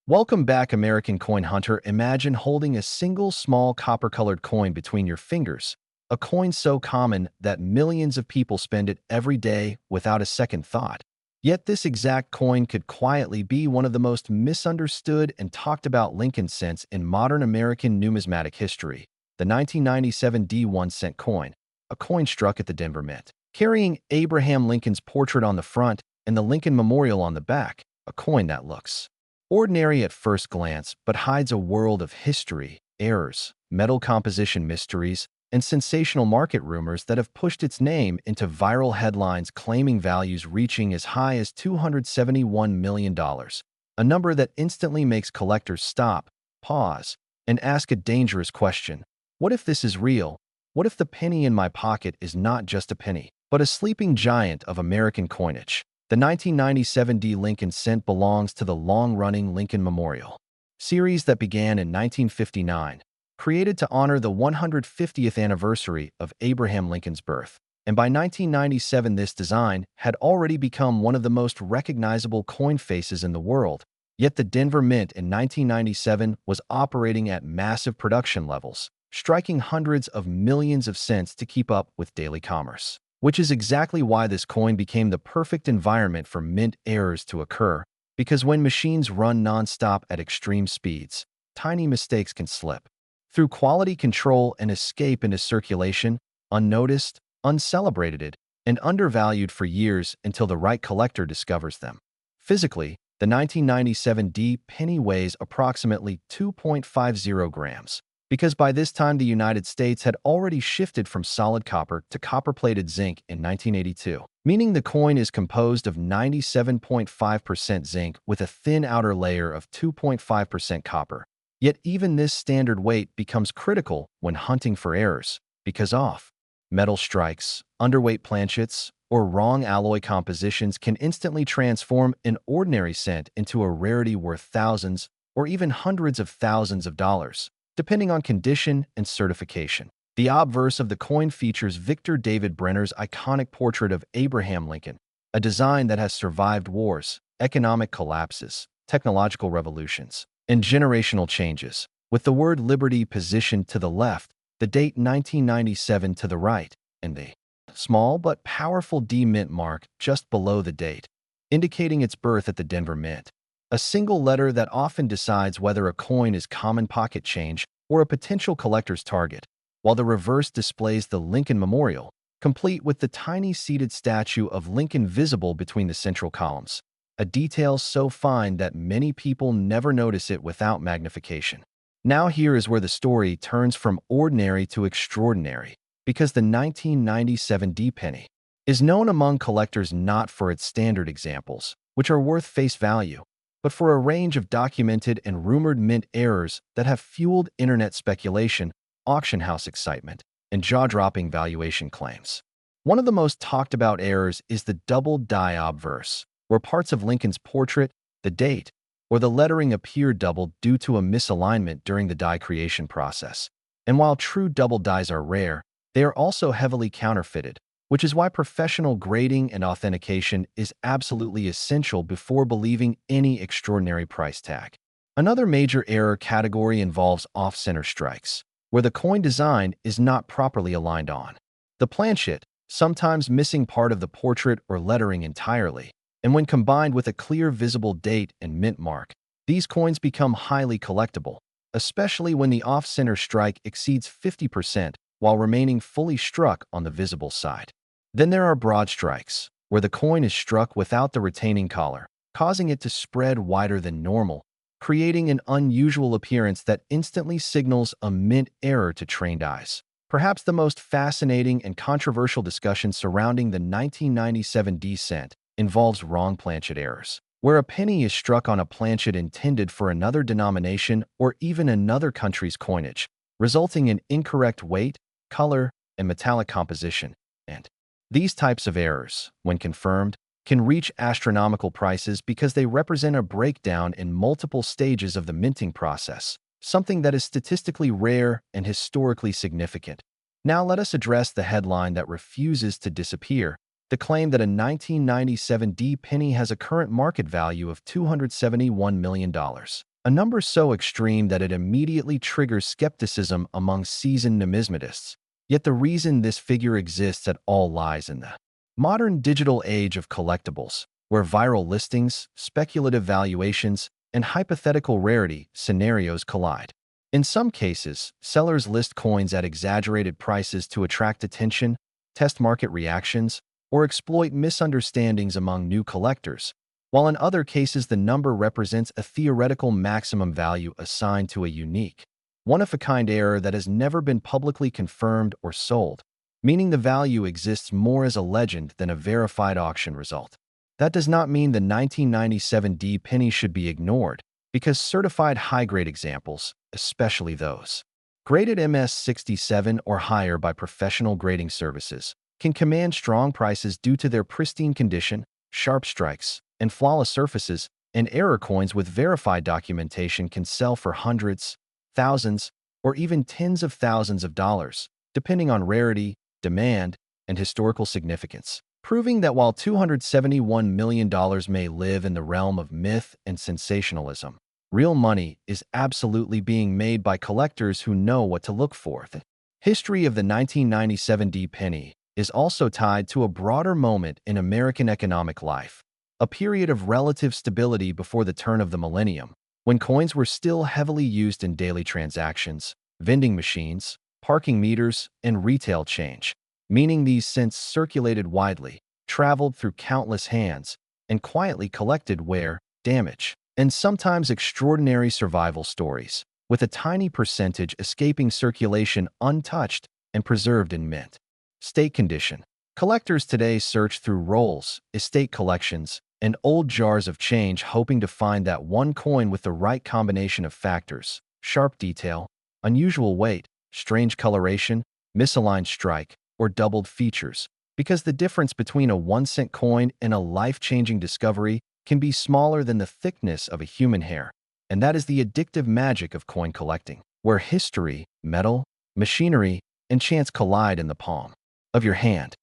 Welcome back, American coin hunter. Imagine holding a single small copper-colored coin between your fingers, a coin so common that millions of people spend it every day without a second thought. Yet this exact coin could quietly be one of the most misunderstood and talked about Lincoln cents in modern American numismatic history, the 1997 D1 cent coin, a coin struck at the Denver Mint, carrying Abraham Lincoln's portrait on the front and the Lincoln Memorial on the back, a coin that looks ordinary at first glance, but hides a world of history, errors, metal composition mysteries, and sensational market rumors that have pushed its name into viral headlines claiming values reaching as high as $271 million, a number that instantly makes collectors stop, pause, and ask a dangerous question. What if this is real? What if the penny in my pocket is not just a penny, but a sleeping giant of American coinage? The 1997 D Lincoln cent belongs to the long-running Lincoln Memorial series that began in 1959, created to honor the 150th anniversary of Abraham Lincoln's birth. And by 1997, this design had already become one of the most recognizable coin faces in the world. Yet the Denver Mint in 1997 was operating at massive production levels, striking hundreds of millions of cents to keep up with daily commerce. Which is exactly why this coin became the perfect environment for mint errors to occur, because when machines run nonstop at extreme speeds, tiny mistakes can slip through quality control and escape into circulation, unnoticed, uncelebrated, and undervalued for years until the right collector discovers them. Physically, the 1997 D penny weighs approximately 2.50 grams, because by this time the United States had already shifted from solid copper to copper-plated zinc in 1982, meaning the coin is composed of 97.5% zinc with a thin outer layer of 2.5% copper. Yet even this standard weight becomes critical when hunting for errors, because off metal strikes, underweight planchets, or wrong alloy compositions can instantly transform an ordinary cent into a rarity worth thousands or even hundreds of thousands of dollars, depending on condition and certification. The obverse of the coin features Victor David Brenner's iconic portrait of Abraham Lincoln, a design that has survived wars, economic collapses, technological revolutions, and generational changes, with the word liberty positioned to the left, the date 1997 to the right, and the small but powerful D Mint mark just below the date, indicating its birth at the Denver Mint. A single letter that often decides whether a coin is common pocket change or a potential collector's target, while the reverse displays the Lincoln Memorial, complete with the tiny seated statue of Lincoln visible between the central columns, a detail so fine that many people never notice it without magnification. Now here is where the story turns from ordinary to extraordinary, because the 1997 D penny is known among collectors not for its standard examples, which are worth face value, but for a range of documented and rumored mint errors that have fueled internet speculation, auction house excitement, and jaw-dropping valuation claims. One of the most talked about errors is the double die obverse, where parts of Lincoln's portrait, the date, or the lettering appear doubled due to a misalignment during the die creation process. And while true double dies are rare, they are also heavily counterfeited, which is why professional grading and authentication is absolutely essential before believing any extraordinary price tag. Another major error category involves off-center strikes, where the coin design is not properly aligned on the planchet, sometimes missing part of the portrait or lettering entirely, and when combined with a clear visible date and mint mark, these coins become highly collectible, especially when the off-center strike exceeds 50% while remaining fully struck on the visible side. Then there are broad strikes, where the coin is struck without the retaining collar, causing it to spread wider than normal, creating an unusual appearance that instantly signals a mint error to trained eyes. Perhaps the most fascinating and controversial discussion surrounding the 1997 D cent involves wrong planchet errors, where a penny is struck on a planchet intended for another denomination or even another country's coinage, resulting in incorrect weight, color, and metallic composition. And these types of errors, when confirmed, can reach astronomical prices because they represent a breakdown in multiple stages of the minting process, something that is statistically rare and historically significant. Now let us address the headline that refuses to disappear, the claim that a 1997 D penny has a current market value of $271 million. a number so extreme that it immediately triggers skepticism among seasoned numismatists. Yet the reason this figure exists at all lies in the modern digital age of collectibles, where viral listings, speculative valuations, and hypothetical rarity scenarios collide. In some cases, sellers list coins at exaggerated prices to attract attention, test market reactions, or exploit misunderstandings among new collectors, while in other cases the number represents a theoretical maximum value assigned to a unique, one-of-a-kind error that has never been publicly confirmed or sold, meaning the value exists more as a legend than a verified auction result. That does not mean the 1997 D penny should be ignored, because certified high-grade examples, especially those graded MS67 or higher by professional grading services, can command strong prices due to their pristine condition, sharp strikes, and flawless surfaces, and error coins with verified documentation can sell for hundreds, thousands, or even tens of thousands of dollars, depending on rarity, demand, and historical significance, proving that while $271 million may live in the realm of myth and sensationalism, real money is absolutely being made by collectors who know what to look for. The history of the 1997 D penny is also tied to a broader moment in American economic life, a period of relative stability before the turn of the millennium, when coins were still heavily used in daily transactions, vending machines, parking meters, and retail change, meaning these cents circulated widely, traveled through countless hands, and quietly collected wear, damage, and sometimes extraordinary survival stories, with a tiny percentage escaping circulation untouched and preserved in mint state condition. Collectors today search through rolls, estate collections, and old jars of change hoping to find that one coin with the right combination of factors: sharp detail, unusual weight, strange coloration, misaligned strike, or doubled features, because the difference between a 1-cent coin and a life-changing discovery can be smaller than the thickness of a human hair. And that is the addictive magic of coin collecting, where history, metal, machinery, and chance collide in the palm of your hand.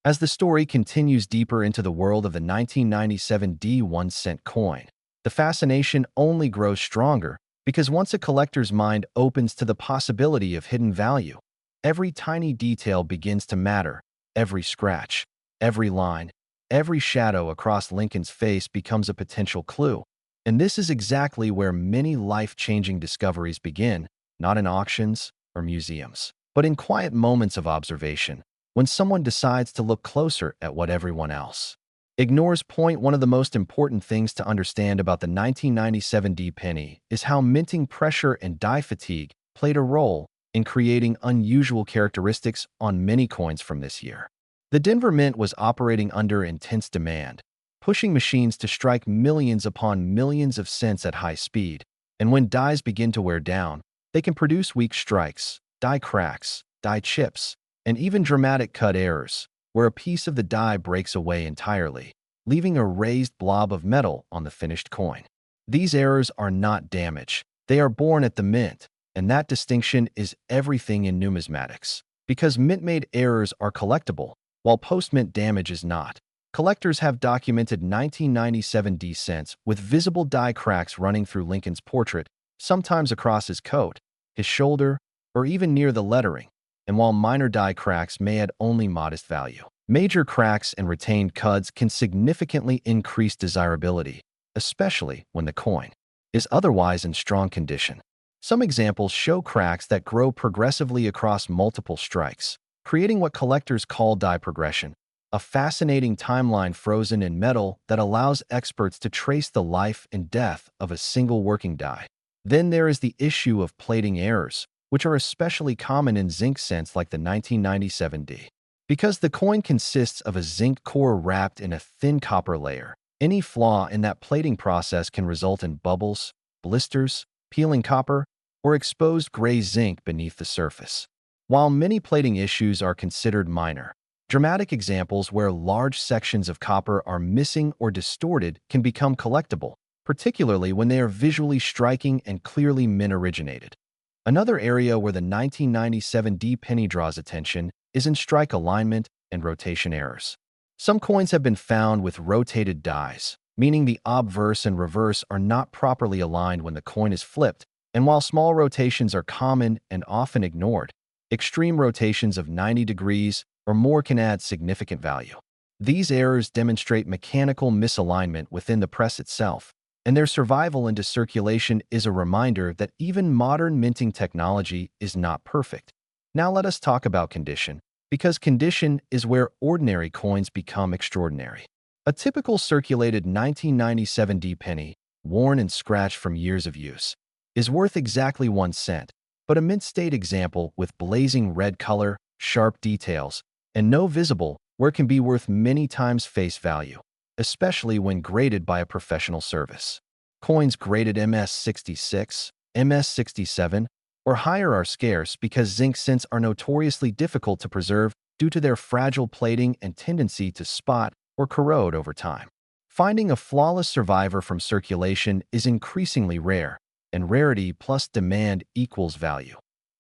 As the story continues deeper into the world of the 1997 D 1-cent coin, the fascination only grows stronger, because once a collector's mind opens to the possibility of hidden value, every tiny detail begins to matter. Every scratch, every line, every shadow across Lincoln's face becomes a potential clue. And this is exactly where many life-changing discoveries begin, not in auctions or museums, but in quiet moments of observation, when someone decides to look closer at what everyone else ignores. One of the most important things to understand about the 1997 D penny is how minting pressure and die fatigue played a role in creating unusual characteristics on many coins from this year. The Denver Mint was operating under intense demand, pushing machines to strike millions upon millions of cents at high speed, and when dies begin to wear down, they can produce weak strikes, die cracks, die chips, and even dramatic cut errors, where a piece of the die breaks away entirely, leaving a raised blob of metal on the finished coin. These errors are not damage. They are born at the mint, and that distinction is everything in numismatics, because mint-made errors are collectible, while post-mint damage is not. Collectors have documented 1997 D cents with visible die cracks running through Lincoln's portrait, sometimes across his coat, his shoulder, or even near the lettering. And while minor die cracks may add only modest value, major cracks and retained cuds can significantly increase desirability, especially when the coin is otherwise in strong condition. Some examples show cracks that grow progressively across multiple strikes, creating what collectors call die progression, a fascinating timeline frozen in metal that allows experts to trace the life and death of a single working die. Then there is the issue of plating errors, which are especially common in zinc cents like the 1997 D. Because the coin consists of a zinc core wrapped in a thin copper layer, any flaw in that plating process can result in bubbles, blisters, peeling copper, or exposed gray zinc beneath the surface. While many plating issues are considered minor, dramatic examples where large sections of copper are missing or distorted can become collectible, particularly when they are visually striking and clearly mint-originated. Another area where the 1997 D penny draws attention is in strike alignment and rotation errors. Some coins have been found with rotated dies, meaning the obverse and reverse are not properly aligned when the coin is flipped, and while small rotations are common and often ignored, extreme rotations of 90 degrees or more can add significant value. These errors demonstrate mechanical misalignment within the press itself, and their survival into circulation is a reminder that even modern minting technology is not perfect. Now let us talk about condition, because condition is where ordinary coins become extraordinary. A typical circulated 1997 D penny, worn and scratched from years of use, is worth exactly 1 cent, but a mint state example with blazing red color, sharp details, and no visible wear can be worth many times face value, especially when graded by a professional service. Coins graded MS66, MS67, or higher are scarce because zinc cents are notoriously difficult to preserve due to their fragile plating and tendency to spot or corrode over time. Finding a flawless survivor from circulation is increasingly rare, and rarity plus demand equals value.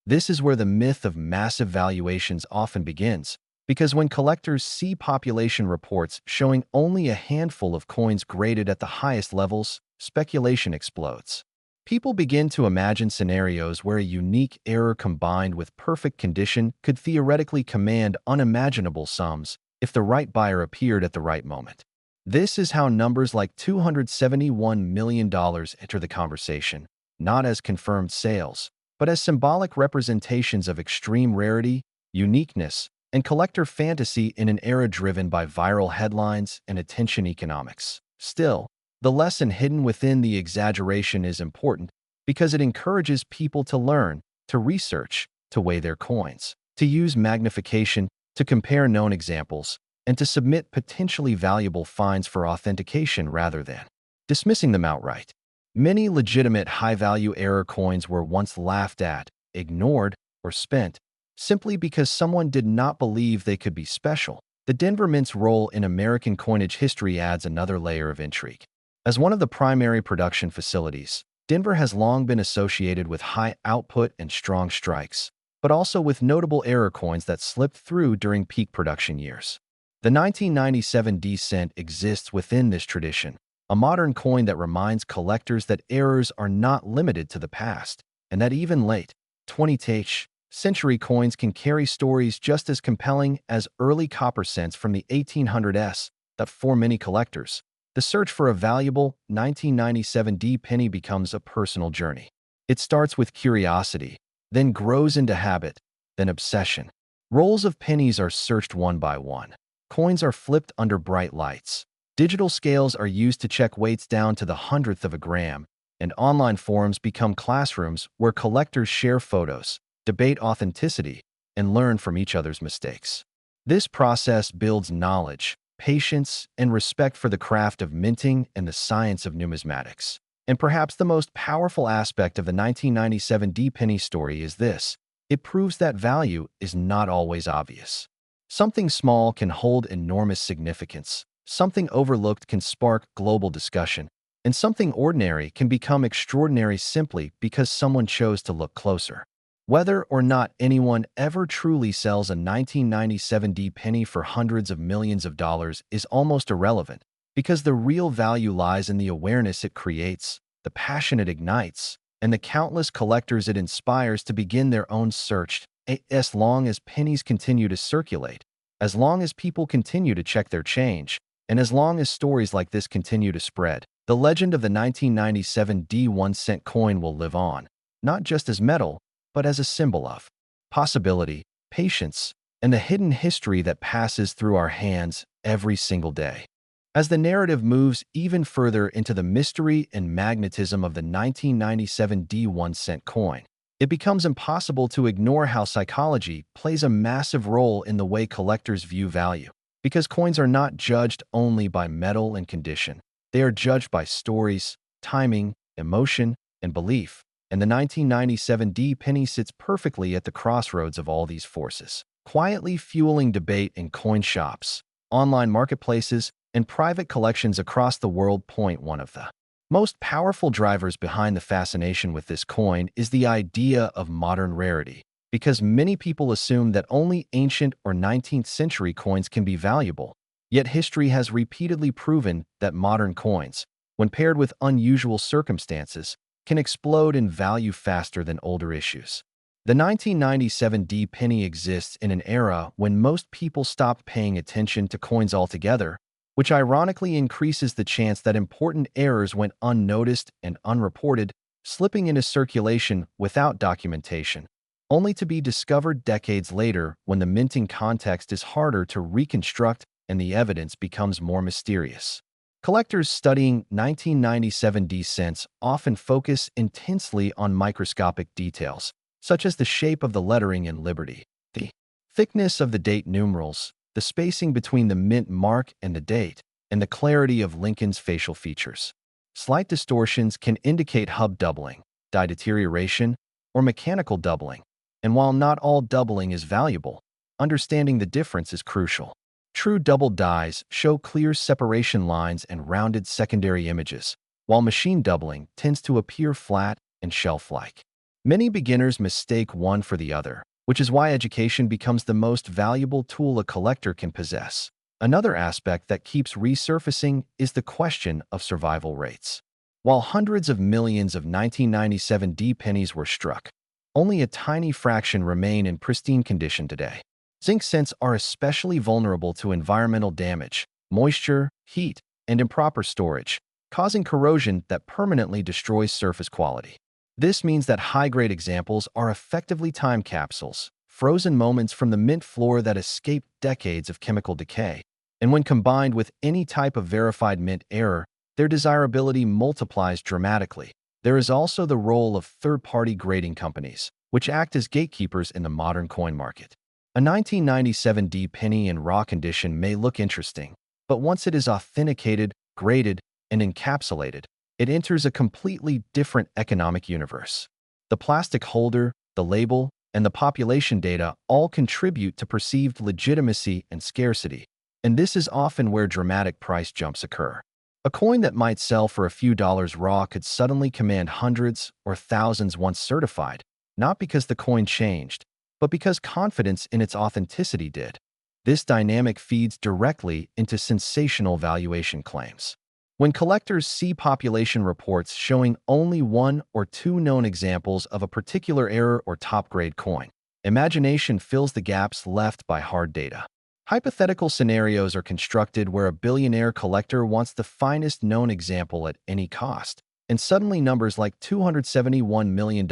This is where the myth of massive valuations often begins, because when collectors see population reports showing only a handful of coins graded at the highest levels, speculation explodes. People begin to imagine scenarios where a unique error combined with perfect condition could theoretically command unimaginable sums if the right buyer appeared at the right moment. This is how numbers like $271 million enter the conversation, not as confirmed sales, but as symbolic representations of extreme rarity, uniqueness, and collector fantasy in an era driven by viral headlines and attention economics. Still, the lesson hidden within the exaggeration is important because it encourages people to learn, to research, to weigh their coins, to use magnification, to compare known examples, and to submit potentially valuable finds for authentication rather than dismissing them outright. Many legitimate high-value error coins were once laughed at, ignored, or spent simply because someone did not believe they could be special. The Denver Mint's role in American coinage history adds another layer of intrigue. As one of the primary production facilities, Denver has long been associated with high output and strong strikes, but also with notable error coins that slipped through during peak production years. The 1997 D cent exists within this tradition, a modern coin that reminds collectors that errors are not limited to the past, and that even late 20th century coins can carry stories just as compelling as early copper cents from the 1800s that for many collectors, the search for a valuable 1997 D penny becomes a personal journey. It starts with curiosity, then grows into habit, then obsession. Rolls of pennies are searched one by one. Coins are flipped under bright lights. Digital scales are used to check weights down to the hundredth of a gram, and online forums become classrooms where collectors share photos, debate authenticity, and learn from each other's mistakes. This process builds knowledge, patience, and respect for the craft of minting and the science of numismatics. And perhaps the most powerful aspect of the 1997 D penny story is this: it proves that value is not always obvious. Something small can hold enormous significance, something overlooked can spark global discussion, and something ordinary can become extraordinary simply because someone chose to look closer. Whether or not anyone ever truly sells a 1997 D penny for hundreds of millions of dollars is almost irrelevant, because the real value lies in the awareness it creates, the passion it ignites, and the countless collectors it inspires to begin their own search. As long as pennies continue to circulate, as long as people continue to check their change, and as long as stories like this continue to spread, the legend of the 1997 D 1 cent coin will live on, not just as metal, but as a symbol of possibility, patience, and the hidden history that passes through our hands every single day. As the narrative moves even further into the mystery and magnetism of the 1997 D 1 cent coin, it becomes impossible to ignore how psychology plays a massive role in the way collectors view value. Because coins are not judged only by metal and condition, they are judged by stories, timing, emotion, and belief. And the 1997 D penny sits perfectly at the crossroads of all these forces, quietly fueling debate in coin shops, online marketplaces, and private collections across the world. One of the most powerful drivers behind the fascination with this coin is the idea of modern rarity, because many people assume that only ancient or 19th century coins can be valuable. Yet history has repeatedly proven that modern coins, when paired with unusual circumstances, can explode in value faster than older issues. The 1997 D penny exists in an era when most people stopped paying attention to coins altogether, which ironically increases the chance that important errors went unnoticed and unreported, slipping into circulation without documentation, only to be discovered decades later when the minting context is harder to reconstruct and the evidence becomes more mysterious. Collectors studying 1997 D cents often focus intensely on microscopic details, such as the shape of the lettering in Liberty, the thickness of the date numerals, the spacing between the mint mark and the date, and the clarity of Lincoln's facial features. Slight distortions can indicate hub doubling, die deterioration, or mechanical doubling, and while not all doubling is valuable, understanding the difference is crucial. True double dies show clear separation lines and rounded secondary images, while machine doubling tends to appear flat and shelf-like. Many beginners mistake one for the other, which is why education becomes the most valuable tool a collector can possess. Another aspect that keeps resurfacing is the question of survival rates. While hundreds of millions of 1997 D pennies were struck, only a tiny fraction remain in pristine condition today. Zinc cents are especially vulnerable to environmental damage, moisture, heat, and improper storage, causing corrosion that permanently destroys surface quality. This means that high-grade examples are effectively time capsules, frozen moments from the mint floor that escaped decades of chemical decay. And when combined with any type of verified mint error, their desirability multiplies dramatically. There is also the role of third-party grading companies, which act as gatekeepers in the modern coin market. A 1997 D penny in raw condition may look interesting, but once it is authenticated, graded, and encapsulated, it enters a completely different economic universe. The plastic holder, the label, and the population data all contribute to perceived legitimacy and scarcity, and this is often where dramatic price jumps occur. A coin that might sell for a few dollars raw could suddenly command hundreds or thousands once certified, not because the coin changed, but because confidence in its authenticity did. This dynamic feeds directly into sensational valuation claims. When collectors see population reports showing only one or two known examples of a particular error or top-grade coin, imagination fills the gaps left by hard data. Hypothetical scenarios are constructed where a billionaire collector wants the finest known example at any cost, and suddenly numbers like $271 million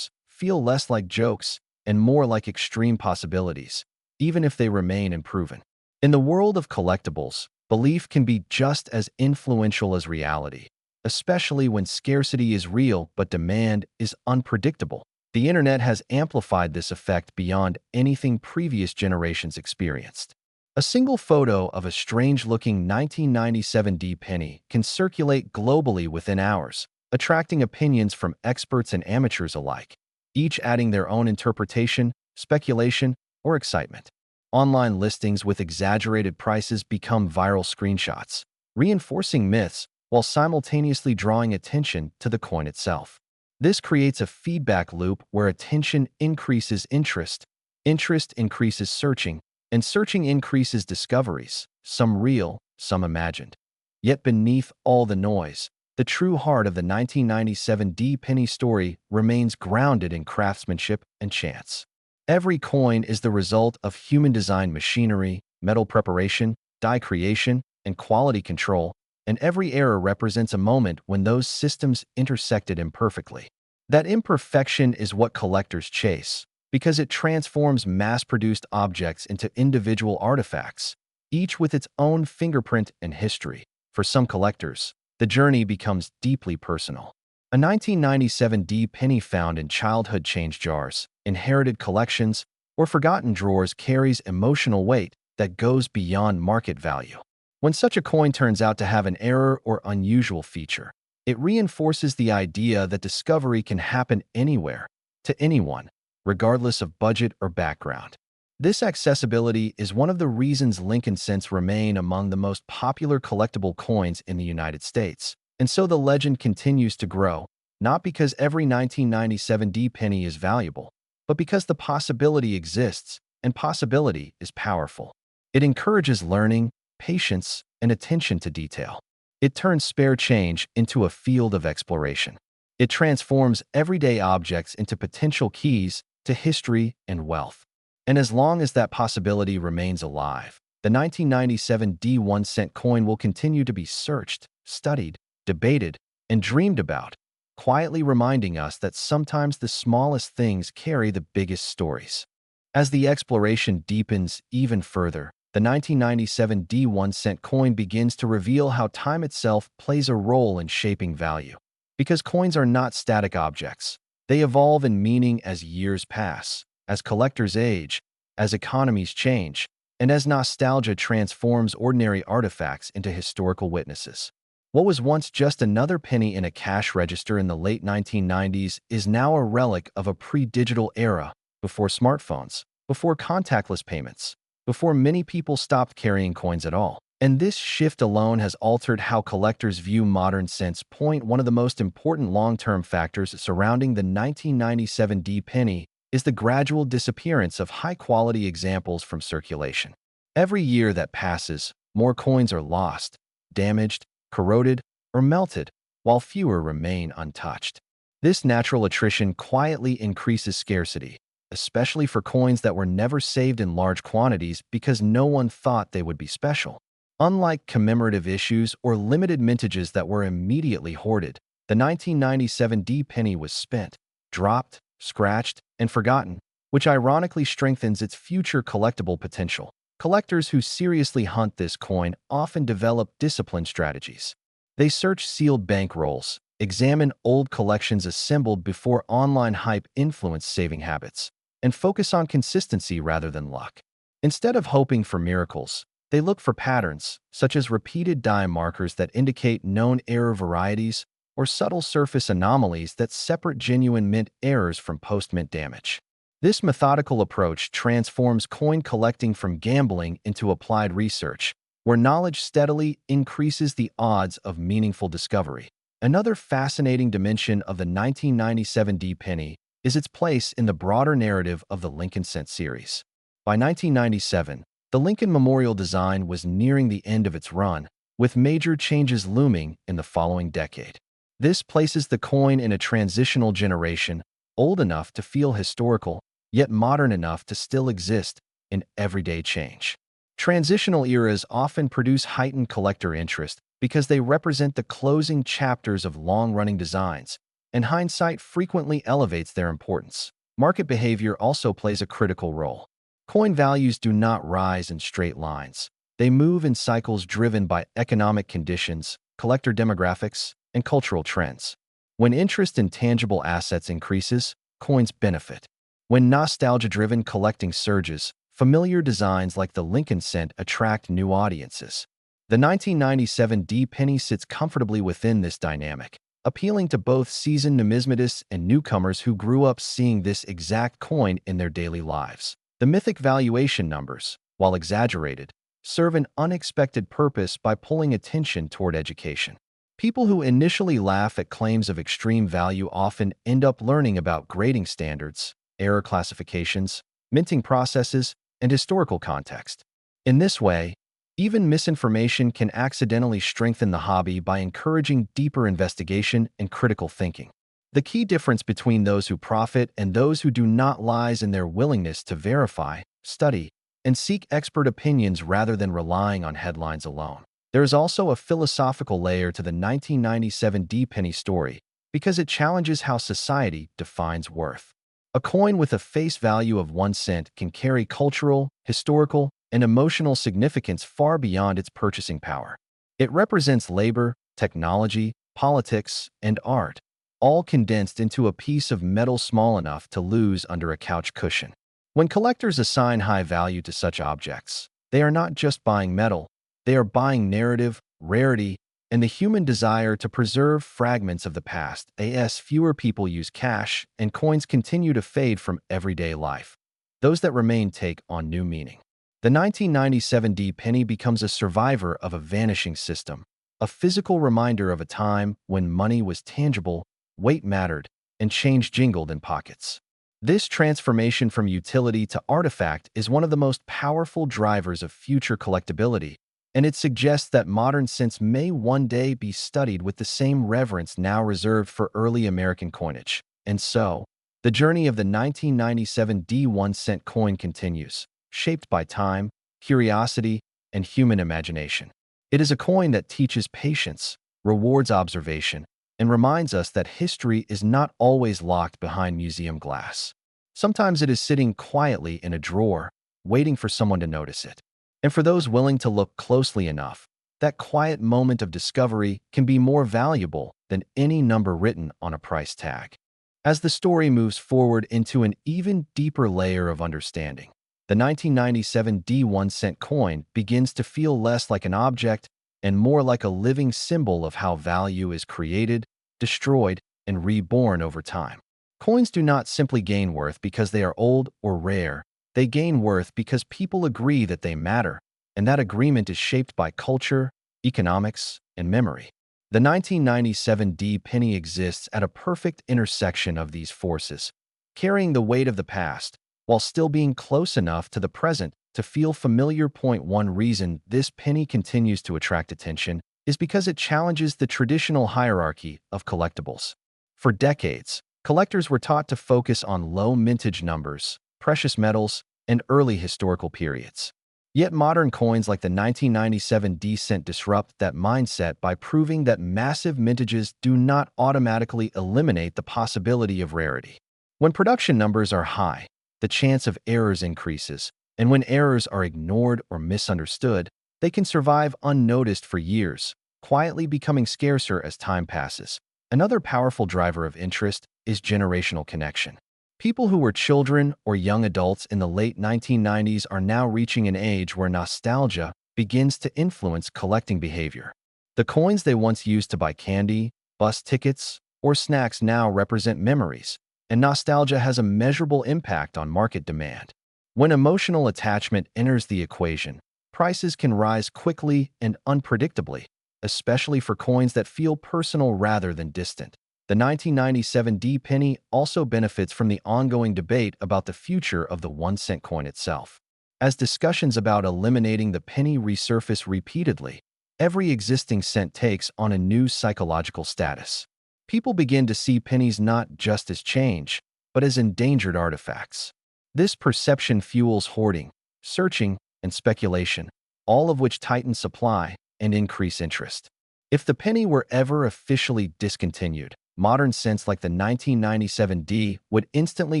feel less like jokes and more like extreme possibilities, even if they remain unproven. In the world of collectibles, belief can be just as influential as reality, especially when scarcity is real but demand is unpredictable. The internet has amplified this effect beyond anything previous generations experienced. A single photo of a strange-looking 1997 D penny can circulate globally within hours, attracting opinions from experts and amateurs alike, each adding their own interpretation, speculation, or excitement. Online listings with exaggerated prices become viral screenshots, reinforcing myths while simultaneously drawing attention to the coin itself. This creates a feedback loop where attention increases interest, interest increases searching, and searching increases discoveries, some real, some imagined. Yet beneath all the noise, the true heart of the 1997 D penny story remains grounded in craftsmanship and chance. Every coin is the result of human-designed machinery, metal preparation, die creation, and quality control, and every error represents a moment when those systems intersected imperfectly. That imperfection is what collectors chase, because it transforms mass-produced objects into individual artifacts, each with its own fingerprint and history. For some collectors, the journey becomes deeply personal. A 1997 D penny found in childhood change jars, inherited collections, or forgotten drawers carries emotional weight that goes beyond market value. When such a coin turns out to have an error or unusual feature, it reinforces the idea that discovery can happen anywhere, to anyone, regardless of budget or background. This accessibility is one of the reasons Lincoln cents remain among the most popular collectible coins in the United States. And so the legend continues to grow, not because every 1997 D penny is valuable, but because the possibility exists, and possibility is powerful. It encourages learning, patience, and attention to detail. It turns spare change into a field of exploration. It transforms everyday objects into potential keys to history and wealth. And as long as that possibility remains alive, the 1997 D1 cent coin will continue to be searched, studied, debated, and dreamed about, quietly reminding us that sometimes the smallest things carry the biggest stories. As the exploration deepens even further, the 1997 D1 cent coin begins to reveal how time itself plays a role in shaping value. Because coins are not static objects, they evolve in meaning as years pass, as collectors age, as economies change, and as nostalgia transforms ordinary artifacts into historical witnesses. What was once just another penny in a cash register in the late 1990s is now a relic of a pre-digital era, before smartphones, before contactless payments, before many people stopped carrying coins at all. And this shift alone has altered how collectors view modern cents. One of the most important long-term factors surrounding the 1997 D penny is the gradual disappearance of high-quality examples from circulation. Every year that passes, more coins are lost, damaged, corroded, or melted, while fewer remain untouched. This natural attrition quietly increases scarcity, especially for coins that were never saved in large quantities because no one thought they would be special. Unlike commemorative issues or limited mintages that were immediately hoarded, the 1997 D penny was spent, dropped, scratched, and forgotten, which ironically strengthens its future collectible potential. Collectors who seriously hunt this coin often develop disciplined strategies. They search sealed bankrolls, examine old collections assembled before online hype influenced saving habits, and focus on consistency rather than luck. Instead of hoping for miracles, they look for patterns, such as repeated die markers that indicate known error varieties or subtle surface anomalies that separate genuine mint errors from post-mint damage. This methodical approach transforms coin collecting from gambling into applied research, where knowledge steadily increases the odds of meaningful discovery. Another fascinating dimension of the 1997 D penny is its place in the broader narrative of the Lincoln Cent series. By 1997, the Lincoln Memorial design was nearing the end of its run, with major changes looming in the following decade. This places the coin in a transitional generation, old enough to feel historical, yet modern enough to still exist in everyday change. Transitional eras often produce heightened collector interest because they represent the closing chapters of long-running designs, and hindsight frequently elevates their importance. Market behavior also plays a critical role. Coin values do not rise in straight lines. They move in cycles driven by economic conditions, collector demographics, and cultural trends. When interest in tangible assets increases, coins benefit. When nostalgia-driven collecting surges, familiar designs like the Lincoln Cent attract new audiences. The 1997 D penny sits comfortably within this dynamic, appealing to both seasoned numismatists and newcomers who grew up seeing this exact coin in their daily lives. The mythic valuation numbers, while exaggerated, serve an unexpected purpose by pulling attention toward education. People who initially laugh at claims of extreme value often end up learning about grading standards, error classifications, minting processes, and historical context. In this way, even misinformation can accidentally strengthen the hobby by encouraging deeper investigation and critical thinking. The key difference between those who profit and those who do not lies in their willingness to verify, study, and seek expert opinions rather than relying on headlines alone. There is also a philosophical layer to the 1997 D penny story because it challenges how society defines worth. A coin with a face value of 1 cent can carry cultural, historical, and emotional significance far beyond its purchasing power. It represents labor, technology, politics, and art, all condensed into a piece of metal small enough to lose under a couch cushion. When collectors assign high value to such objects, they are not just buying metal, they are buying narrative, rarity, and the human desire to preserve fragments of the past. As fewer people use cash, and coins continue to fade from everyday life, those that remain take on new meaning. The 1997 D penny becomes a survivor of a vanishing system, a physical reminder of a time when money was tangible, weight mattered, and change jingled in pockets. This transformation from utility to artifact is one of the most powerful drivers of future collectability, and it suggests that modern cents may one day be studied with the same reverence now reserved for early American coinage. And so, the journey of the 1997 D1 cent coin continues, shaped by time, curiosity, and human imagination. It is a coin that teaches patience, rewards observation, and reminds us that history is not always locked behind museum glass. Sometimes it is sitting quietly in a drawer, waiting for someone to notice it. And for those willing to look closely enough, that quiet moment of discovery can be more valuable than any number written on a price tag. As the story moves forward into an even deeper layer of understanding, the 1997 D1 cent coin begins to feel less like an object and more like a living symbol of how value is created, destroyed, and reborn over time. Coins do not simply gain worth because they are old or rare. They gain worth because people agree that they matter, and that agreement is shaped by culture, economics, and memory. The 1997 D penny exists at a perfect intersection of these forces, carrying the weight of the past while still being close enough to the present to feel familiar. One reason this penny continues to attract attention is because it challenges the traditional hierarchy of collectibles. For decades, collectors were taught to focus on low mintage numbers, precious metals, and early historical periods. Yet modern coins like the 1997 D-cent disrupt that mindset by proving that massive mintages do not automatically eliminate the possibility of rarity. When production numbers are high, the chance of errors increases, and when errors are ignored or misunderstood, they can survive unnoticed for years, quietly becoming scarcer as time passes. Another powerful driver of interest is generational connection. People who were children or young adults in the late 1990s are now reaching an age where nostalgia begins to influence collecting behavior. The coins they once used to buy candy, bus tickets, or snacks now represent memories, and nostalgia has a measurable impact on market demand. When emotional attachment enters the equation, prices can rise quickly and unpredictably, especially for coins that feel personal rather than distant. The 1997 D penny also benefits from the ongoing debate about the future of the 1 cent coin itself. As discussions about eliminating the penny resurface repeatedly, every existing cent takes on a new psychological status. People begin to see pennies not just as change, but as endangered artifacts. This perception fuels hoarding, searching, and speculation, all of which tighten supply and increase interest. If the penny were ever officially discontinued, modern cents like the 1997 D would instantly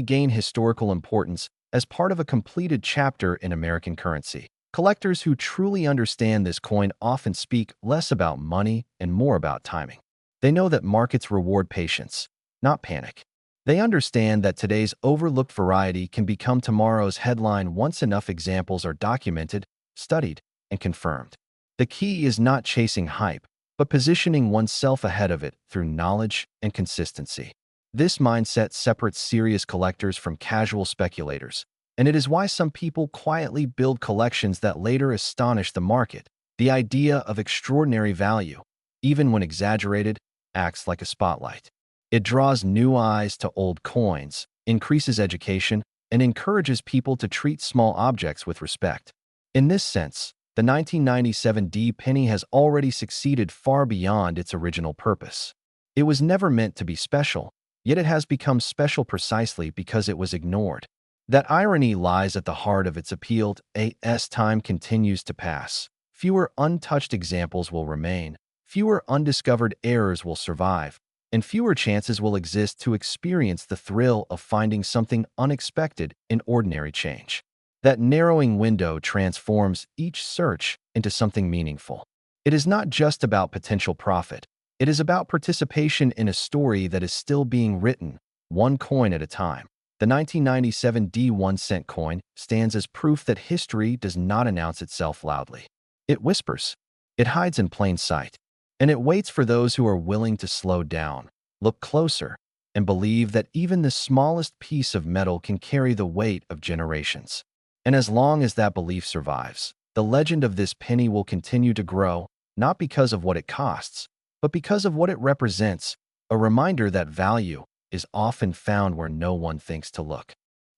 gain historical importance as part of a completed chapter in American currency. Collectors who truly understand this coin often speak less about money and more about timing. They know that markets reward patience, not panic. They understand that today's overlooked variety can become tomorrow's headline once enough examples are documented, studied, and confirmed. The key is not chasing hype, but positioning oneself ahead of it through knowledge and consistency. This mindset separates serious collectors from casual speculators, and it is why some people quietly build collections that later astonish the market. The idea of extraordinary value, even when exaggerated, acts like a spotlight. It draws new eyes to old coins, increases education, and encourages people to treat small objects with respect. In this sense, the 1997 D penny has already succeeded far beyond its original purpose. It was never meant to be special, yet it has become special precisely because it was ignored. That irony lies at the heart of its appeal. As time continues to pass, fewer untouched examples will remain, fewer undiscovered errors will survive, and fewer chances will exist to experience the thrill of finding something unexpected in ordinary change. That narrowing window transforms each search into something meaningful. It is not just about potential profit. It is about participation in a story that is still being written, one coin at a time. The 1997 D1 cent coin stands as proof that history does not announce itself loudly. It whispers. It hides in plain sight. And it waits for those who are willing to slow down, look closer, and believe that even the smallest piece of metal can carry the weight of generations. And as long as that belief survives, the legend of this penny will continue to grow, not because of what it costs, but because of what it represents, a reminder that value is often found where no one thinks to look.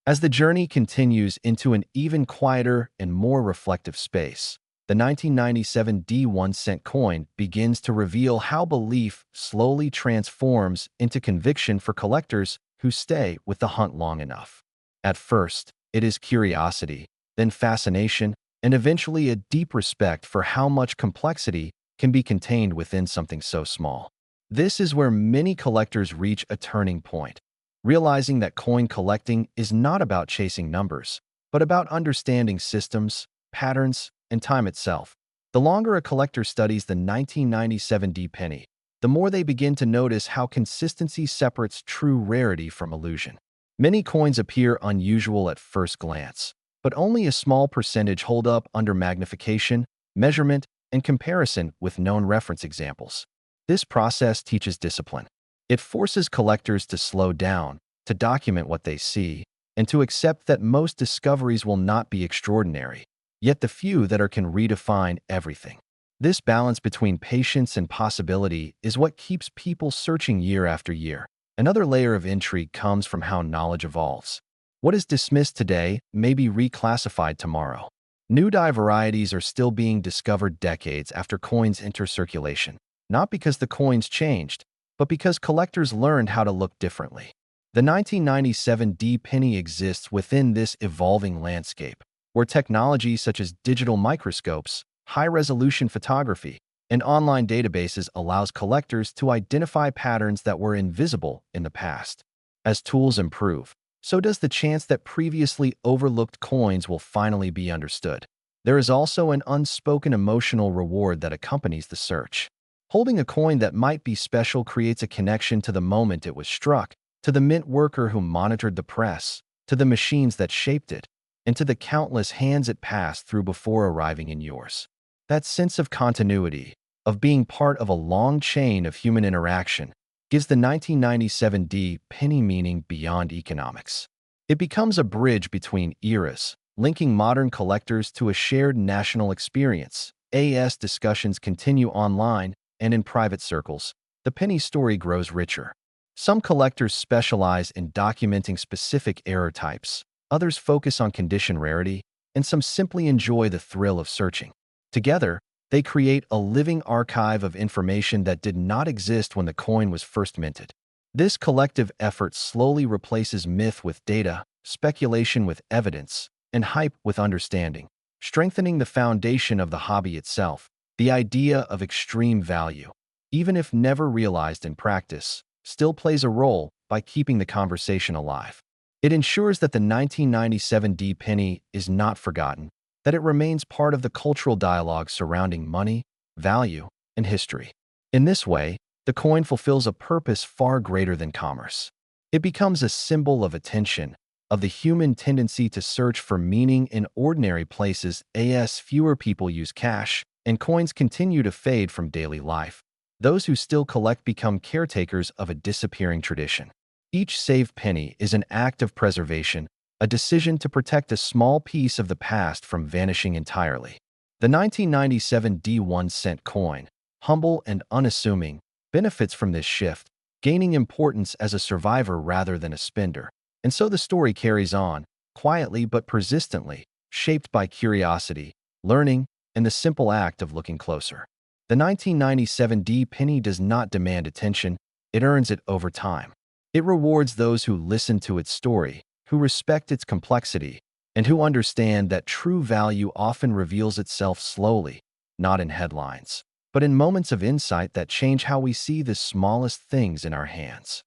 As the journey continues into an even quieter and more reflective space, The 1997 D1 cent coin begins to reveal how belief slowly transforms into conviction for collectors who stay with the hunt long enough. At first, it is curiosity, then fascination, and eventually a deep respect for how much complexity can be contained within something so small. This is where many collectors reach a turning point, realizing that coin collecting is not about chasing numbers, but about understanding systems, patterns, and time itself. The longer a collector studies the 1997 D penny, the more they begin to notice how consistency separates true rarity from illusion. Many coins appear unusual at first glance, but only a small percentage hold up under magnification, measurement, and comparison with known reference examples. This process teaches discipline. It forces collectors to slow down, to document what they see, and to accept that most discoveries will not be extraordinary, yet the few that are can redefine everything. This balance between patience and possibility is what keeps people searching year after year. Another layer of intrigue comes from how knowledge evolves. What is dismissed today may be reclassified tomorrow. New dye varieties are still being discovered decades after coins enter circulation, not because the coins changed, but because collectors learned how to look differently. The 1997 D penny exists within this evolving landscape, where technology such as digital microscopes, high-resolution photography, and online databases allows collectors to identify patterns that were invisible in the past. As tools improve, so does the chance that previously overlooked coins will finally be understood. There is also an unspoken emotional reward that accompanies the search. Holding a coin that might be special creates a connection to the moment it was struck, to the mint worker who monitored the press, to the machines that shaped it, and to the countless hands it passed through before arriving in yours. That sense of continuity, of being part of a long chain of human interaction, gives the 1997 D penny meaning beyond economics. It becomes a bridge between eras, linking modern collectors to a shared national experience. As discussions continue online and in private circles, the penny story grows richer. Some collectors specialize in documenting specific error types, others focus on condition rarity, and some simply enjoy the thrill of searching. Together, they create a living archive of information that did not exist when the coin was first minted. This collective effort slowly replaces myth with data, speculation with evidence, and hype with understanding, strengthening the foundation of the hobby itself. The idea of extreme value, even if never realized in practice, still plays a role by keeping the conversation alive. It ensures that the 1997 D penny is not forgotten, that it remains part of the cultural dialogue surrounding money, value, and history. In this way, the coin fulfills a purpose far greater than commerce. It becomes a symbol of attention, of the human tendency to search for meaning in ordinary places. As fewer people use cash, and coins continue to fade from daily life, those who still collect become caretakers of a disappearing tradition. Each saved penny is an act of preservation, a decision to protect a small piece of the past from vanishing entirely. The 1997 D1 cent coin, humble and unassuming, benefits from this shift, gaining importance as a survivor rather than a spender. And so the story carries on, quietly but persistently, shaped by curiosity, learning, and the simple act of looking closer. The 1997 D penny does not demand attention, it earns it over time. It rewards those who listen to its story, who respect its complexity, and who understand that true value often reveals itself slowly, not in headlines, but in moments of insight that change how we see the smallest things in our hands.